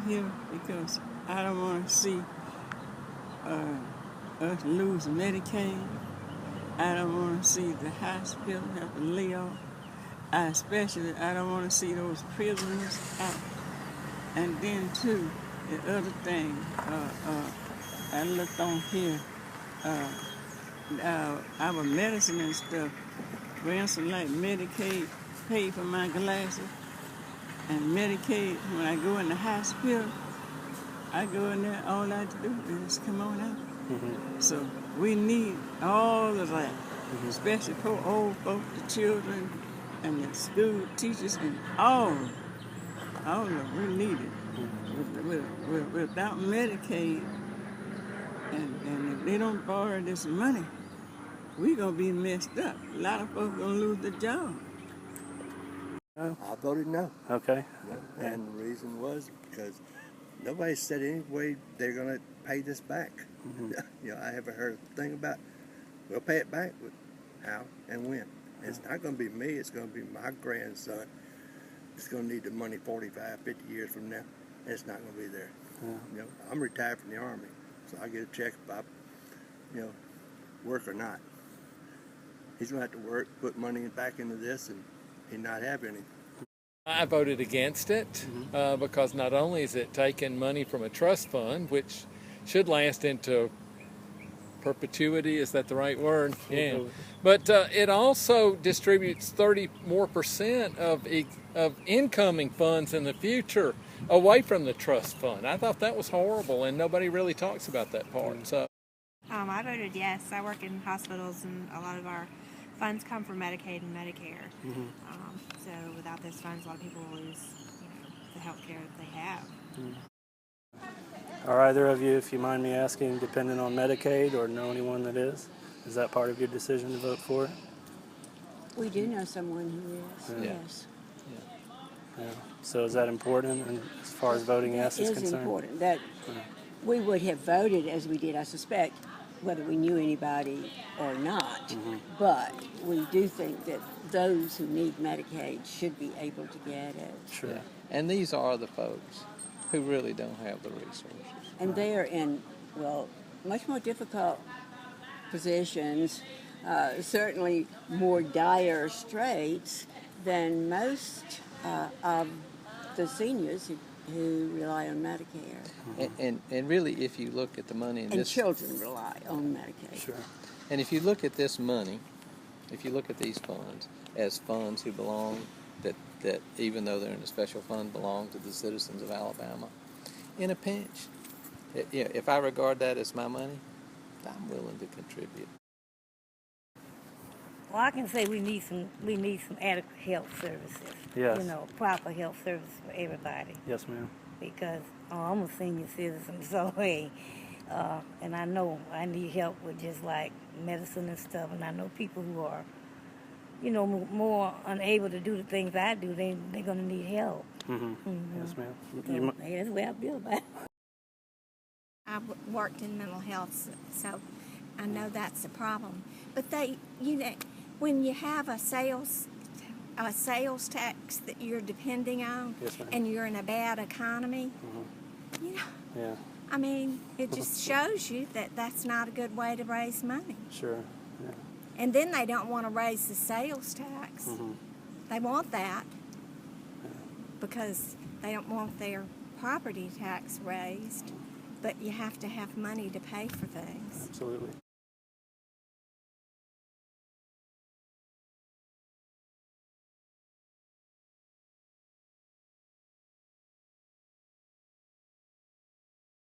here because I don't want to see us lose Medicaid. I don't want to see the hospital have to lay off. I don't want to see those prisoners out. And then too, the other thing, I looked on here, our medicine and stuff. For instance, like Medicaid pay for my glasses, and Medicaid, when I go in the hospital, I go in there, all I have to do is come on out. Mm-hmm. So we need all of that, especially for old folks, the children, and the school teachers, and all of them. We need it. Without Medicaid, and if they don't borrow this money, we're going to be messed up. A lot of folks going to lose their job. I voted no. Okay. And the reason was because nobody said any way they're going to pay this back. Mm-hmm. I haven't heard a thing about we'll pay it back, but how and when. And it's not going to be me. It's going to be my grandson. It's going to need the money 45, 50 years from now. And it's not going to be there. Yeah. I'm retired from the Army, so I get a check if I, work or not. He's going to have to work, put money back into this, and he not have any. I voted against it because not only is it taking money from a trust fund, which should last into perpetuity, is that the right word? Yeah. But it also distributes 30% more of incoming funds in the future away from the trust fund. I thought that was horrible, and nobody really talks about that part. So, I voted yes. I work in hospitals, and a lot of our funds come from Medicaid and Medicare. Mm-hmm. So without those funds, a lot of people will lose, the health care that they have. Are either of you, if you mind me asking, dependent on Medicaid or know anyone that is? Is that part of your decision to vote for it? We do know someone who is, yes. Yeah. So is that important as far as voting yes is concerned? It is important that we would have voted as we did, I suspect, whether we knew anybody or not. Mm-hmm. But we do think that those who need Medicaid should be able to get it. Sure. Yeah. And these are the folks who really don't have the resources. And they are in, much more difficult positions, certainly more dire straits than most of the seniors who rely on Medicare. And really, if you look at the money in this... children rely on Medicaid. Sure. And if you look at this money, if you look at these funds as funds who belong, that even though they're in a special fund, belong to the citizens of Alabama, in a pinch, if I regard that as my money, I'm willing to contribute. Well, I can say we need some adequate health services. Yes. Proper health services for everybody. Yes, ma'am. Because I'm a senior citizen, so hey, and I know I need help with just like medicine and stuff, and I know people who are, more unable to do the things I do. They're gonna need help. Mm-hmm. Mm-hmm. Yes, ma'am. So, that's the way I feel about it. I worked in mental health, so I know that's a problem. But when you have a sales tax that you're depending on, yes, and you're in a bad economy, yeah. I mean, it just shows you that that's not a good way to raise money. Sure. Yeah. And then they don't want to raise the sales tax. Mm-hmm. They want that because they don't want their property tax raised. But you have to have money to pay for things. Absolutely.